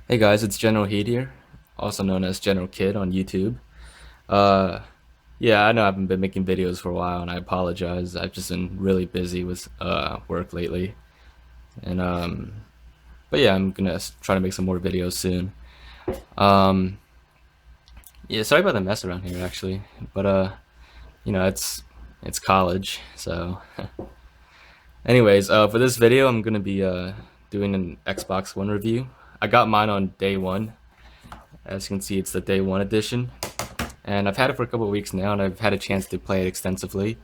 Hey guys, it's Generalkidd here, also known as Generalkidd on YouTube. Uh, yeah, I know I haven't been making videos for a while, and I apologize. I've just been really busy with work lately, and but yeah, I'm gonna try to make some more videos soon. Um, yeah, sorry about the mess around here actually, but it's college, so. Anyways, for this video, I'm gonna be doing an Xbox One review. I got mine on day one. As you can see, it's the day one edition. And I've had it for a couple of weeks now, and I've had a chance to play it extensively.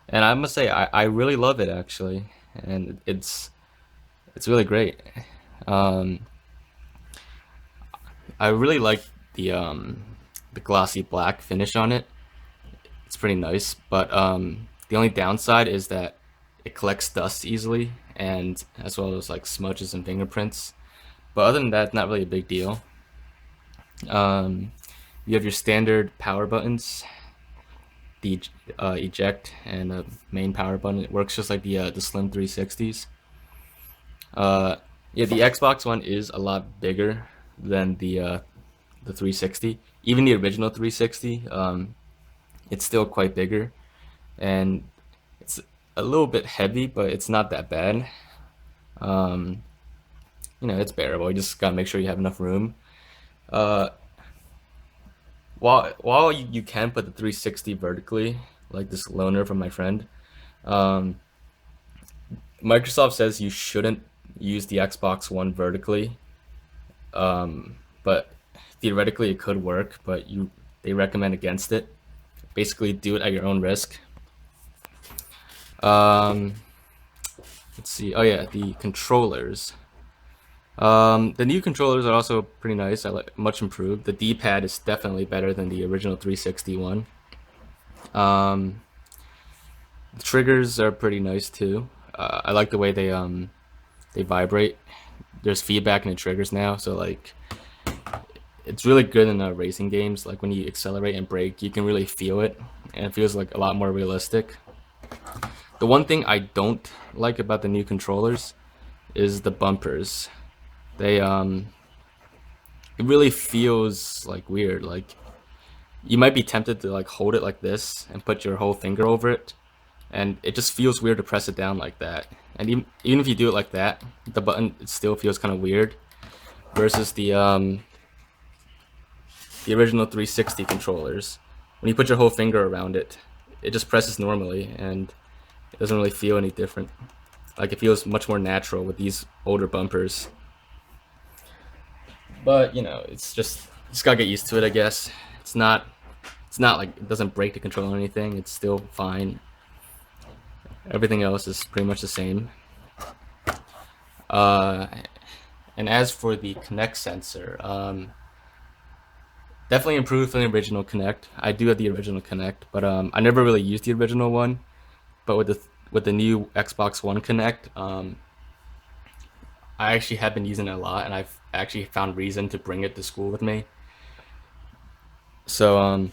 And I must say, I really love it actually, and it's really great. Um, I really like the glossy black finish on it. It's pretty nice, but the only downside is that it collects dust easily, and as well as like smudges and fingerprints. But other than that, not really a big deal. Um, you have your standard power buttons, the eject and the main power button. It works just like the Slim 360s. Uh, yeah, the Xbox One is a lot bigger than the 360. Even the original 360, it's still quite bigger, and it's a little bit heavy, but it's not that bad. Um, it's bearable. You just gotta make sure you have enough room. Uh, while you can put the 360 vertically, like this loaner from my friend, um, Microsoft says you shouldn't use the Xbox One vertically, but theoretically it could work. But they recommend against it. Basically, do it at your own risk. Um, let's see. Oh yeah, the controllers. The new controllers are also pretty nice. I like much improved. The D-pad is definitely better than the original 360 one. Um, the triggers are pretty nice too. I like the way they vibrate. There's feedback in the triggers now, so like it's really good in racing games. Like when you accelerate and brake, you can really feel it, and it feels like a lot more realistic. The one thing I don't like about the new controllers is the bumpers. They it really feels like weird. Like you might be tempted to like hold it like this and put your whole finger over it, and it just feels weird to press it down like that. And even if you do it like that, the button it still feels kind of weird. Versus the original 360 controllers, when you put your whole finger around it, it just presses normally and it doesn't really feel any different. Like it feels much more natural with these older bumpers. But it's just gotta get used to it, I guess. It's not it's not like it doesn't break the controller or anything. It's still fine. Everything else is pretty much the same. Uh, and as for the Kinect sensor, definitely improved from the original Kinect. I do have the original Kinect, but I never really used the original one. But with the new Xbox One Kinect, I actually have been using it a lot, and I've actually found reason to bring it to school with me. So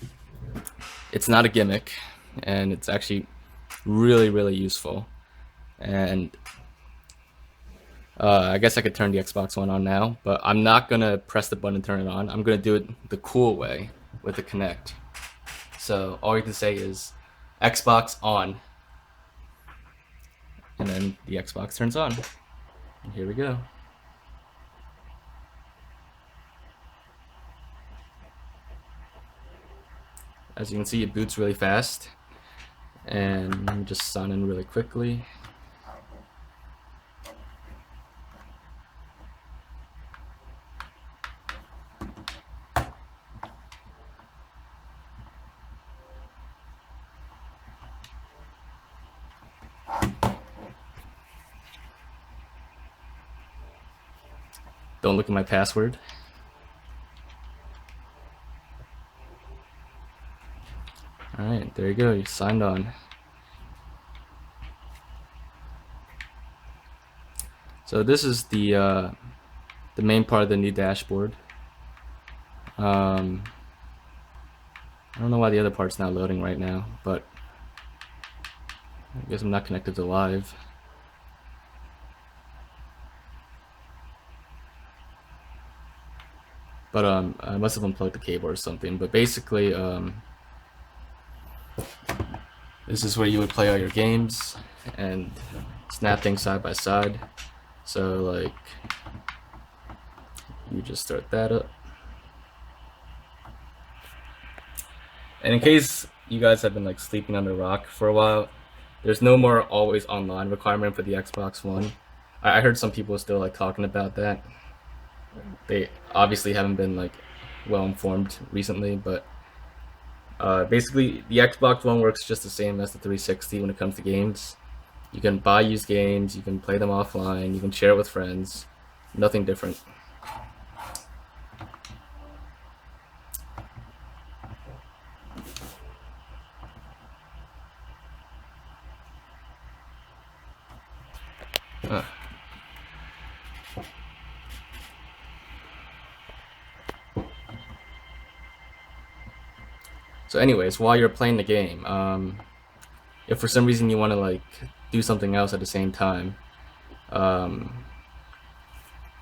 it's not a gimmick, and it's actually really useful. And I guess I could turn the Xbox One on now, but I'm not gonna press the button and turn it on. I'm gonna do it the cool way with the Kinect. So all you can say is Xbox on, and then the Xbox turns on. And here we go. As you can see, it boots really fast, and let me just sign in really quickly. Don't look at my password. Alright, there you go, you signed on. So this is the main part of the new dashboard. I don't know why the other part's not loading right now, but I guess I'm not connected to live. But I must have unplugged the cable or something. But basically, this is where you would play all your games and snap things side by side. So like, you just start that up. And in case you guys have been like sleeping under a rock for a while, there's no more always online requirement for the Xbox One. I heard some people still like talking about that. They obviously haven't been like well informed recently, but basically the Xbox One works just the same as the 360 when it comes to games. You can buy used games, you can play them offline, you can share it with friends. Nothing different. Uh. So anyways, while you're playing the game, if for some reason you want to like do something else at the same time,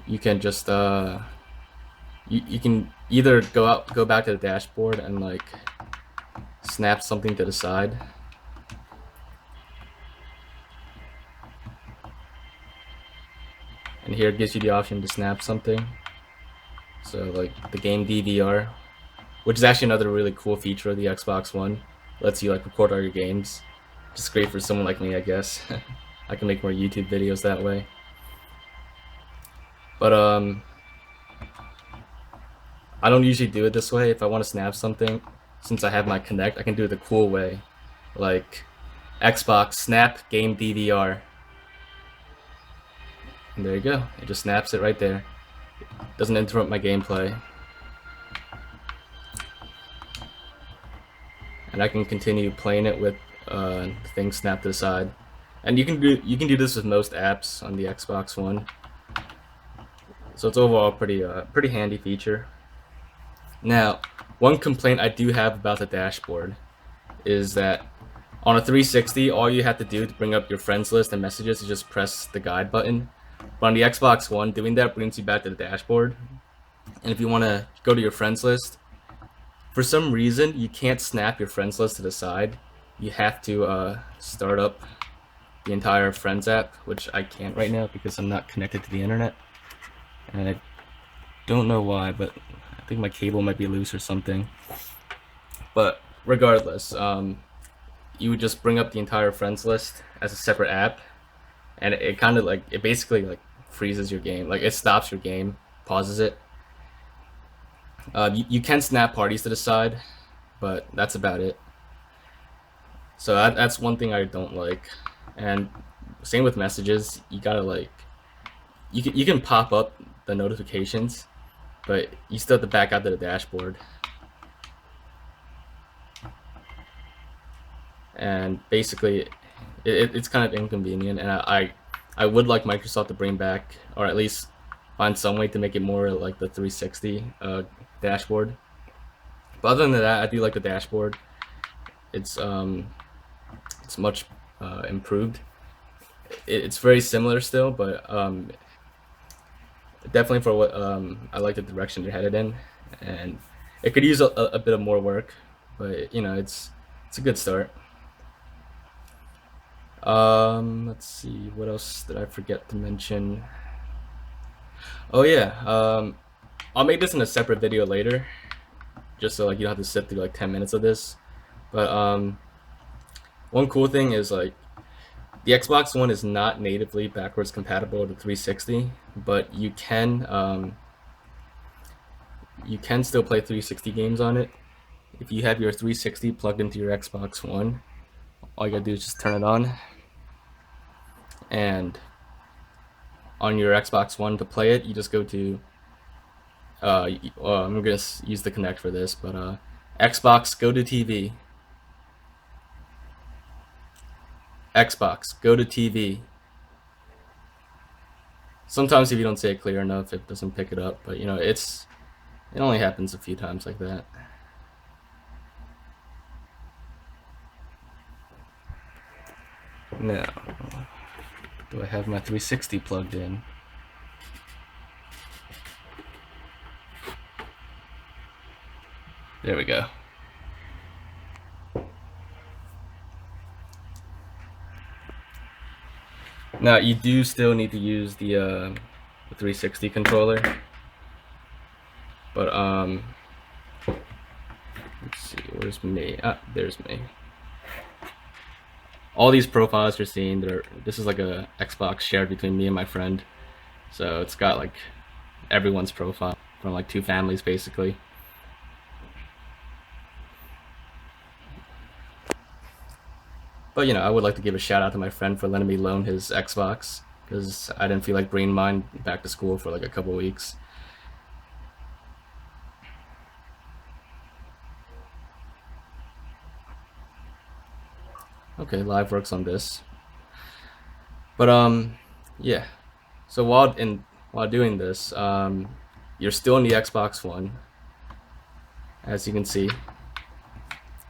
you can just you can either go back to the dashboard and like snap something to the side, and here it gives you the option to snap something. So like the game DVR, which is actually another really cool feature of the Xbox One, lets you like record all your games. Just great for someone like me, I guess. I can make more YouTube videos that way. But I don't usually do it this way. If I want to snap something, since I have my Kinect, I can do it the cool way, like Xbox snap game DVR. And there you go. It just snaps it right there. Doesn't interrupt my gameplay. And I can continue playing it with things snapped to the side. And you can do this with most apps on the Xbox One. So it's overall pretty handy feature. Now, one complaint I do have about the dashboard is that on a 360, all you have to do to bring up your friends list and messages is just press the guide button. But on the Xbox One, doing that brings you back to the dashboard. And if you want to go to your friends list, for some reason, you can't snap your friends list to the side. You have to start up the entire Friends app, which I can't right now because I'm not connected to the internet. And I don't know why, but I think my cable might be loose or something. But regardless, you would just bring up the entire Friends list as a separate app, and it kind of like, it basically like freezes your game. Like it stops your game, pauses it. You can snap parties to the side, but that's about it. So that's one thing I don't like. And same with messages. You gotta like, you can pop up the notifications, but you still have to back out to the dashboard. And basically, it's kind of inconvenient. And I would like Microsoft to bring back, or at least find some way to make it more like the 360 dashboard. But other than that, I do like the dashboard. It's much improved. It's very similar still, but definitely for what I like the direction they're headed in, and it could use a bit of more work, but you know, it's a good start. Let's see, what else did I forget to mention? Oh yeah, I'll make this in a separate video later, just so like you don't have to sit through like 10 minutes of this. But one cool thing is like the Xbox One is not natively backwards compatible to 360, but you can still play 360 games on it. If you have your 360 plugged into your Xbox One, all you gotta do is just turn it on, and on your Xbox One to play it, you just go to I'm gonna use the Kinect for this, but Xbox, go to TV. Xbox, go to TV. Sometimes if you don't say it clear enough, it doesn't pick it up, but you know, it only happens a few times like that. Now, do I have my 360 plugged in? There we go. Now you do still need to use the 360 controller, but let's see, where's me? Ah, there's me. All these profiles you're seeing, this is like a Xbox shared between me and my friend, so it's got like everyone's profile from like two families basically. But you know, I would like to give a shout out to my friend for letting me loan his Xbox because I didn't feel like bringing mine back to school for like a couple weeks. Okay, live works on this. But yeah. So while doing this, you're still in the Xbox One, as you can see.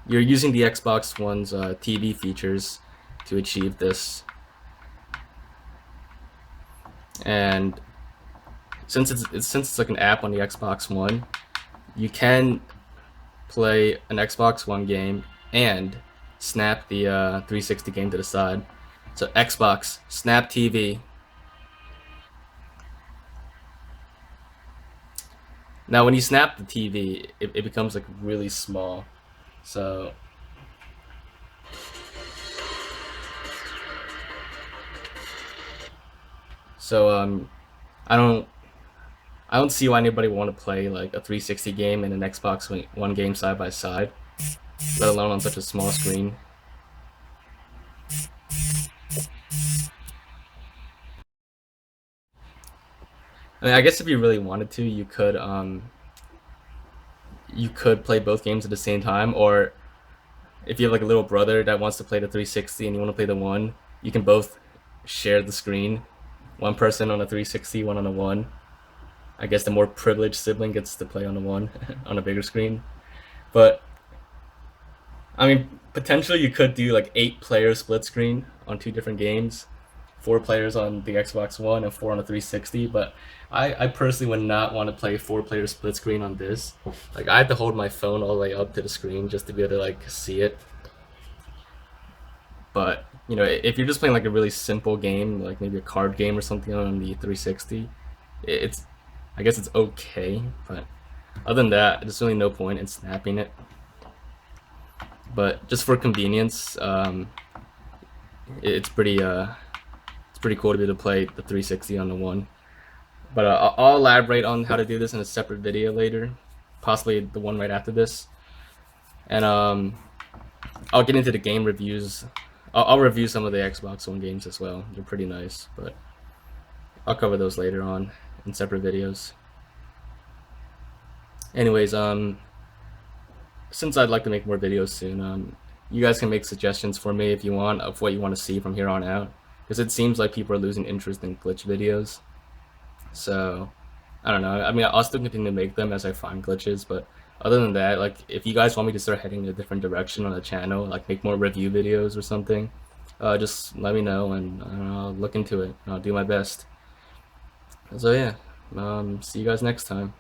You're using the Xbox One's TV features to achieve this, and since it's like an app on the Xbox One, you can play an Xbox One game and snap the 360 game to the side. So Xbox, snap TV. Now when you snap the TV, it becomes like really small. So so I don't I don't see why anybody would want to play like a 360 game and an Xbox One game side by side, let alone on such a small screen. I mean, I guess if you really wanted to, you could play both games at the same time, or if you have like a little brother that wants to play the 360 and you want to play the one, you can both share the screen. One person on a 360, one on a one. I guess the more privileged sibling gets to play on the one on a bigger screen. But I mean, potentially you could do like 8-player split screen on two different games, 4 players on the Xbox One and 4 on the 360. But I personally would not want to play 4-player split screen on this. Like I had to hold my phone all the way up to the screen just to be able to like see it. But you know, if you're just playing like a really simple game, like maybe a card game or something on the 360, it's I guess it's okay. But other than that, there's really no point in snapping it. But just for convenience, it's pretty cool to be able to play the 360 on the one. But I'll elaborate on how to do this in a separate video later, possibly the one right after this. And I'll get into the game reviews. I'll review some of the Xbox One games as well. They're pretty nice, but I'll cover those later on in separate videos. Anyways, since I'd like to make more videos soon, you guys can make suggestions for me if you want of what you want to see from here on out, because it seems like people are losing interest in glitch videos. So I don't know. I mean, I'll still continue to make them as I find glitches, but other than that, like if you guys want me to start heading in a different direction on the channel, like make more review videos or something, just let me know and I'll look into it. I'll do my best. So yeah, see you guys next time.